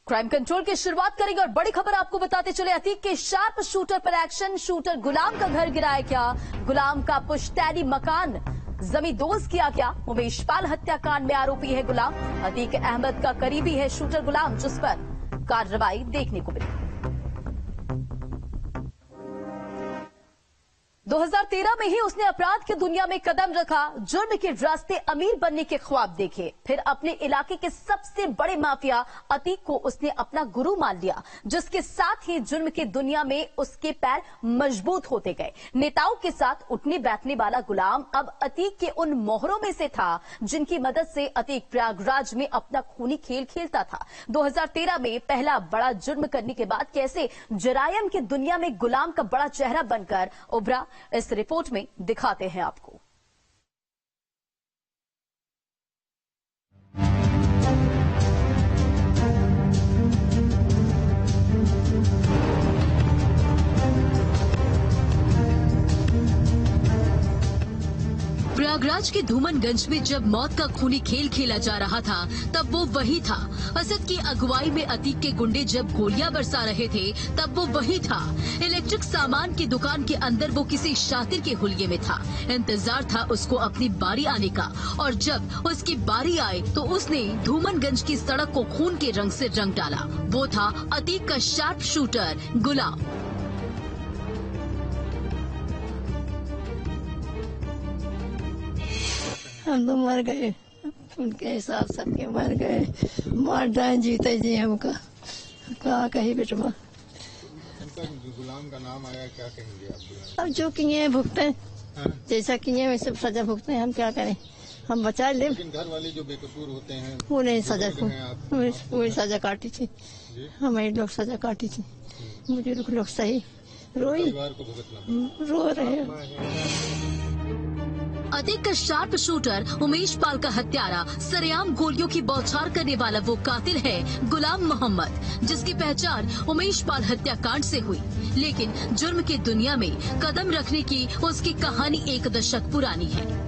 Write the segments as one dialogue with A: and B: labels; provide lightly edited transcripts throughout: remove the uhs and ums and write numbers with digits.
A: Crime control की शुरुआत करेंगे और बड़ी खबर आपको बताते चले। अतीक के शार्प शूटर पर एक्शन। शूटर गुलाम का घर गिराया क्या? गुलाम का पुश्तैनी मकान जमींदोज किया क्या? उमेश पाल हत्याकांड में आरोपी है गुलाम। अतीक अहमद का करीबी है शूटर गुलाम, जिस पर कार्रवाई देखने को मिली। 2013 में ही उसने अपराध की दुनिया में कदम रखा। जुर्म के रास्ते अमीर बनने के ख्वाब देखे। फिर अपने इलाके के सबसे बड़े माफिया अतीक को उसने अपना गुरु मान लिया, जिसके साथ ही जुर्म की दुनिया में उसके पैर मजबूत होते गए। नेताओं के साथ उठने बैठने वाला गुलाम अब अतीक के उन मोहरों में से था, जिनकी मदद से अतीक प्रयागराज में अपना खूनी खेल खेलता था। 2013 में पहला बड़ा जुर्म करने के बाद कैसे जरायम की दुनिया में गुलाम का बड़ा चेहरा बनकर उभरा, इस रिपोर्ट में दिखाते हैं आपको।
B: प्रयागराज के धूमनगंज में जब मौत का खूनी खेल खेला जा रहा था, तब वो वही था। असद की अगुवाई में अतीक के गुंडे जब गोलियां बरसा रहे थे, तब वो वही था। इलेक्ट्रिक सामान की दुकान के अंदर वो किसी शातिर के हुलिये में था। इंतजार था उसको अपनी बारी आने का, और जब उसकी बारी आए तो उसने धूमनगंज की सड़क को खून के रंग से रंग डाला। वो था अतीक का शार्प शूटर गुलाम।
C: हम तो मर गए, उनके हिसाब सबके मर गए। मार डाए जीते जी हमका, कहा कहीं बेटवा।
D: गुलाम का नाम आया, क्या कहेंगे आप?
C: अब जो किए हैं भुगते, जैसा किए वैसे सजा भुगते हैं। हम क्या करें, हम बचा ले।
D: घर वाले जो बेकसूर होते हैं
C: वो नहीं सजा को, वही सजा काटी थी। हमारे लोग सजा काटी थी, मुझे लोग सही रोई, रो रहे हैं।
B: अतीक का शार्प शूटर उमेश पाल का हत्यारा, सरेआम गोलियों की बौछार करने वाला वो कातिल है गुलाम मोहम्मद, जिसकी पहचान उमेश पाल हत्याकांड से हुई। लेकिन जुर्म की दुनिया में कदम रखने की उसकी कहानी 1 दशक पुरानी है।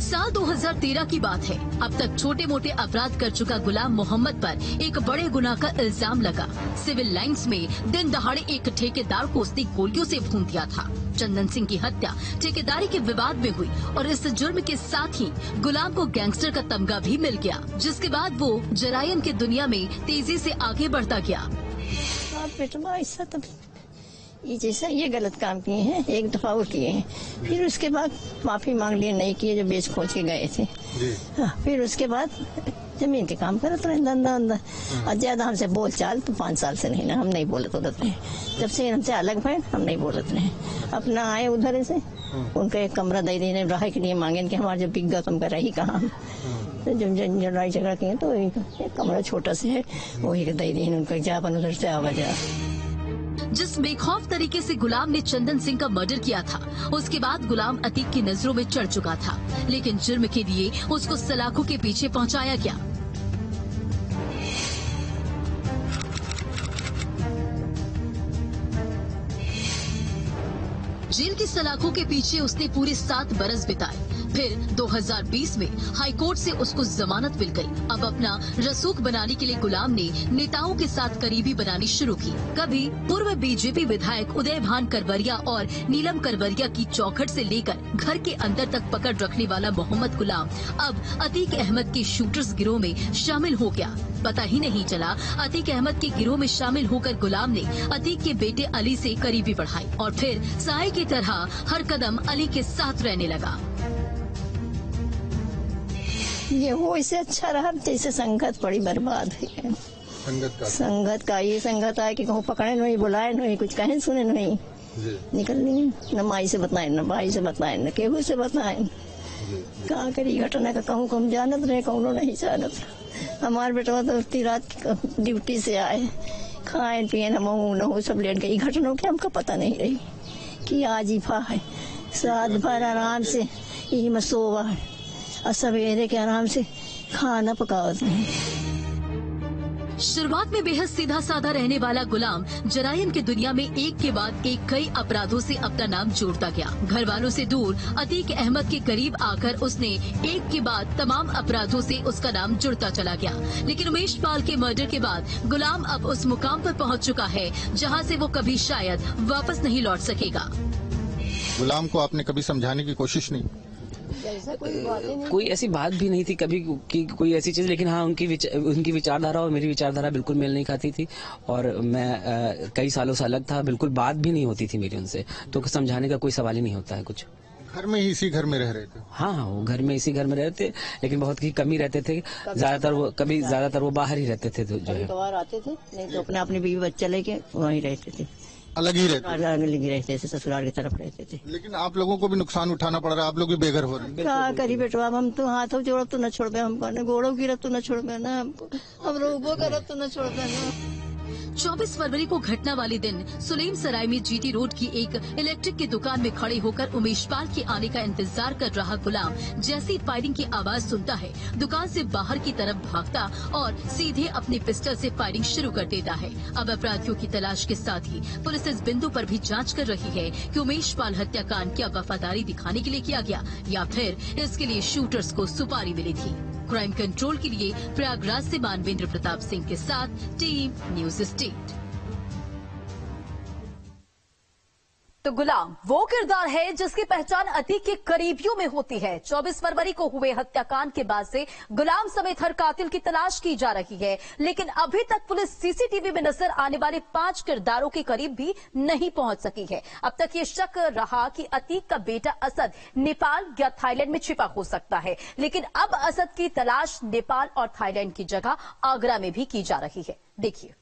B: साल 2013 की बात है। अब तक छोटे मोटे अपराध कर चुका गुलाम मोहम्मद पर एक बड़े गुनाह का इल्जाम लगा। सिविल लाइंस में दिन दहाड़े एक ठेकेदार को उसने गोलियों से भून दिया था। चंदन सिंह की हत्या ठेकेदारी के विवाद में हुई और इस जुर्म के साथ ही गुलाम को गैंगस्टर का तमगा भी मिल गया, जिसके बाद वो जरायम की दुनिया में तेजी से आगे बढ़ता गया।
C: ये जैसा ये गलत काम किए हैं, एक दफा और किए हैं, फिर उसके बाद माफी मांग लिए, नहीं किए जो बेच खोज के गए थे। फिर उसके बाद जमीन के काम करते रहे, धंधा अंदर। और ज्यादा हमसे बोल चाल तो 5 साल से नहीं ना, हम नहीं बोलते रहे। जब से हमसे अलग भय, हम नहीं बोलते रहे। अपना आए उधर से, उनका एक कमरा दे देने रहा के लिए मांगे कि हमारे जब बिक गया तुम कर रही कहाँ। तो जब लड़ाई झगड़ा किए तो एक कमरा छोटा से है, वही दे देने उनका, जापन उधर से आवा जा।
B: जिस बेखौफ तरीके से गुलाम ने चंदन सिंह का मर्डर किया था, उसके बाद गुलाम अतीक की नजरों में चढ़ चुका था। लेकिन जुर्म के लिए उसको सलाखों के पीछे पहुंचाया गया। जेल की सलाखों के पीछे उसने पूरे 7 बरस बिताए। फिर 2020 में हाईकोर्ट से उसको जमानत मिल गई। अब अपना रसूख बनाने के लिए गुलाम ने नेताओं के साथ करीबी बनानी शुरू की। कभी पूर्व बीजेपी विधायक उदय भान करवरिया और नीलम करवरिया की चौखट से लेकर घर के अंदर तक पकड़ रखने वाला मोहम्मद गुलाम अब अतीक अहमद के शूटर्स गिरोह में शामिल हो गया। पता ही नहीं चला, अतीक अहमद के गिरोह में शामिल होकर गुलाम ने अतीक के बेटे अली से करीबी बढ़ाई और फिर साए की तरह हर कदम अली के साथ रहने लगा।
C: ये वो इससे अच्छा रहा जैसे संगत बड़ी बर्बाद है। संगत का ये संगत है कि कहूँ पकड़े नहीं, बुलाए नहीं, कुछ कहें सुने नहीं, निकल नहीं, न माई से बताए, न भाई से बताए, न केहू से बताए। कहाँ करी घटना का कहूँ हम जानत रहे, कहूँ नहीं जानत। हमारे बेटा तो उतनी रात ड्यूटी से आए, खाए पिए न सब लेट गई। घटनाओं की हमको पता नहीं रही कि आज इफा है, रात भर आराम से यही मसोवा है और सवेरे के आराम से खाना पकावत नहीं।
B: शुरुआत में बेहद सीधा साधा रहने वाला गुलाम जराइम की दुनिया में एक के बाद एक कई अपराधों से अपना नाम जोड़ता गया। घर वालों से दूर अतीक अहमद के करीब आकर उसने एक के बाद तमाम अपराधों से उसका नाम जुड़ता चला गया। लेकिन उमेश पाल के मर्डर के बाद गुलाम अब उस मुकाम पर पहुंच चुका है जहां से वो कभी शायद वापस नहीं लौट सकेगा।
D: गुलाम को आपने कभी समझाने की कोशिश नहीं?
C: ऐसा कोई बात ही नहीं।
E: कोई ऐसी बात भी नहीं थी कभी कि कोई ऐसी चीज, लेकिन हाँ उनकी विचारधारा और मेरी विचारधारा बिल्कुल मेल नहीं खाती थी और मैं कई सालों से अलग था, बिल्कुल बात भी नहीं होती थी मेरी उनसे, तो समझाने का कोई सवाल ही नहीं होता है कुछ।
D: घर में ही इसी घर में रह रहे थे?
E: हाँ, वो घर में इसी घर में रहते, लेकिन बहुत ही कम ही रहते थे। ज्यादातर वो बाहर ही रहते थे, तो जो है
C: कभी आते थे, नहीं तो अपने अपने बीवी बच्चा लेके वहीं रहते थे।
D: अलग ही रहते?
C: अलग ही रहते थे, ससुराल की तरफ रहते थे।
D: लेकिन आप लोगों को भी नुकसान उठाना पड़ रहा है, आप लोग भी बेघर हो रहे हैं।
C: क्या करी बेटवा, हम तो हाथों जोड़ब तो न छोड़बे, हमको गोड़ों गिरब तो न छोड़बे ना, हमको हम रोबो करब तो न छोड़बे ना।
B: 24 फरवरी को घटना वाले दिन सुलेम सराय में जीटी रोड की एक इलेक्ट्रिक की दुकान में खड़े होकर उमेश पाल के आने का इंतजार कर रहा गुलाम जैसी फायरिंग की आवाज सुनता है, दुकान से बाहर की तरफ भागता और सीधे अपने पिस्टल से फायरिंग शुरू कर देता है। अब अपराधियों की तलाश के साथ ही पुलिस इस बिंदु पर भी जांच कर रही है कि उमेश पाल हत्याकांड क्या वफादारी दिखाने के लिए किया गया या फिर इसके लिए शूटर्स को सुपारी मिली थी। क्राइम कंट्रोल के लिए प्रयागराज से मानवेंद्र प्रताप सिंह के साथ टीम न्यूज स्टेट।
A: तो गुलाम वो किरदार है जिसकी पहचान अतीक के करीबियों में होती है। 24 फरवरी को हुए हत्याकांड के बाद से गुलाम समेत हर कातिल की तलाश की जा रही है, लेकिन अभी तक पुलिस सीसीटीवी में नजर आने वाले 5 किरदारों के करीब भी नहीं पहुंच सकी है। अब तक ये शक रहा कि अतीक का बेटा असद नेपाल या थाईलैंड में छिपा हो सकता है, लेकिन अब असद की तलाश नेपाल और थाईलैंड की जगह आगरा में भी की जा रही है। देखिए।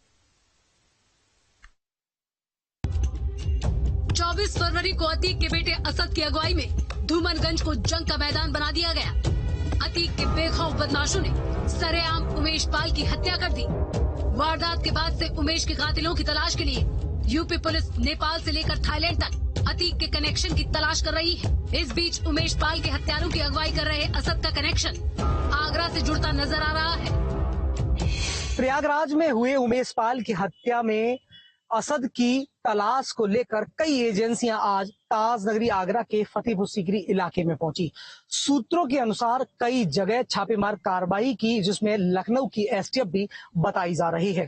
B: 24 फरवरी को अतीक के बेटे असद की अगुवाई में धूमनगंज को जंग का मैदान बना दिया गया। अतीक के बेखौफ बदमाशों ने सरेआम उमेश पाल की हत्या कर दी। वारदात के बाद से उमेश के कातिलों की तलाश के लिए यूपी पुलिस नेपाल से लेकर थाईलैंड तक अतीक के कनेक्शन की तलाश कर रही है। इस बीच उमेश पाल के हत्यारों की अगुवाई कर रहे असद का कनेक्शन आगरा से जुड़ता नजर आ रहा है।
F: प्रयागराज में हुए उमेश पाल की हत्या में असद की तलाश को लेकर कई एजेंसियां आज ताज नगरी आगरा के फतेहपुर सीकरी इलाके में पहुंची। सूत्रों के अनुसार कई जगह छापेमार कार्रवाई की, जिसमें लखनऊ की एसटीएफ भी बताई जा रही है।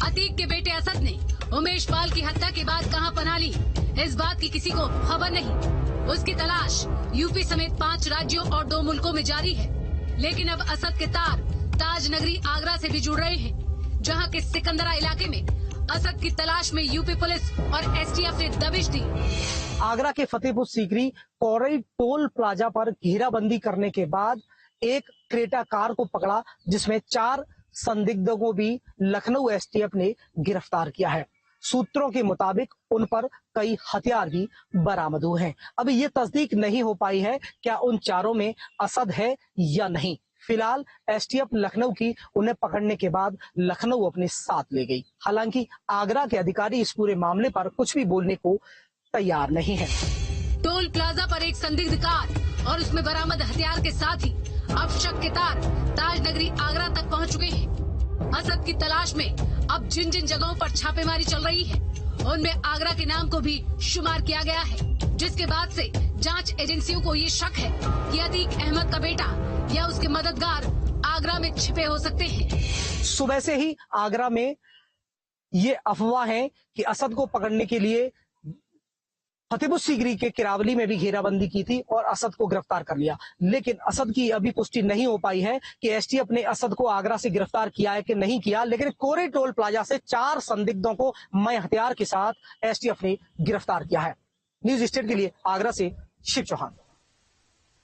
B: अतीक के बेटे असद ने उमेश पाल की हत्या के बाद कहां पनाह ली, इस बात की किसी को खबर नहीं। उसकी तलाश यूपी समेत 5 राज्यों और 2 मुल्कों में जारी है, लेकिन अब असद के तार ताज नगरी आगरा से भी जुड़ रहे हैं, जहां के सिकंदरा इलाके में असद की तलाश में यूपी पुलिस और एसटीएफ ने दबिश दी।
F: आगरा के फतेहपुर सीकरी कोरई टोल प्लाजा पर घेराबंदी करने के बाद एक क्रेटा कार को पकड़ा, जिसमें 4 संदिग्धों को भी लखनऊ एसटीएफ ने गिरफ्तार किया है। सूत्रों के मुताबिक उन पर कई हथियार भी बरामद हुए हैं। अभी ये तस्दीक नहीं हो पाई है क्या उन चारों में असद है या नहीं। फिलहाल एसटीएफ लखनऊ की उन्हें पकड़ने के बाद लखनऊ अपने साथ ले गई। हालांकि आगरा के अधिकारी इस पूरे मामले पर कुछ भी बोलने को तैयार नहीं है।
B: टोल प्लाजा पर एक संदिग्ध कार और उसमें बरामद हथियार के साथ ही अब शक के तार ताज नगरी आगरा तक पहुंच चुके हैं। असद की तलाश में अब जिन जिन जगहों पर छापेमारी चल रही है, उनमें आगरा के नाम को भी शुमार किया गया है, जिसके बाद से जांच एजेंसियों को ये शक है कि अतीक अहमद का बेटा या उसके मददगार आगरा में छिपे हो सकते हैं।
F: सुबह से ही आगरा में ये अफवाह है कि असद को पकड़ने के लिए फतेहपुर सीकरी के किरावली में भी घेराबंदी की थी और असद को गिरफ्तार कर लिया, लेकिन असद की अभी पुष्टि नहीं हो पाई है कि एसटीएफ ने असद को आगरा से गिरफ्तार किया है कि नहीं किया। लेकिन कोरे टोल प्लाजा से 4 संदिग्धों को मय हथियार के साथ एसटीएफ ने गिरफ्तार किया है। न्यूज स्टेट के लिए आगरा से शिव चौहान।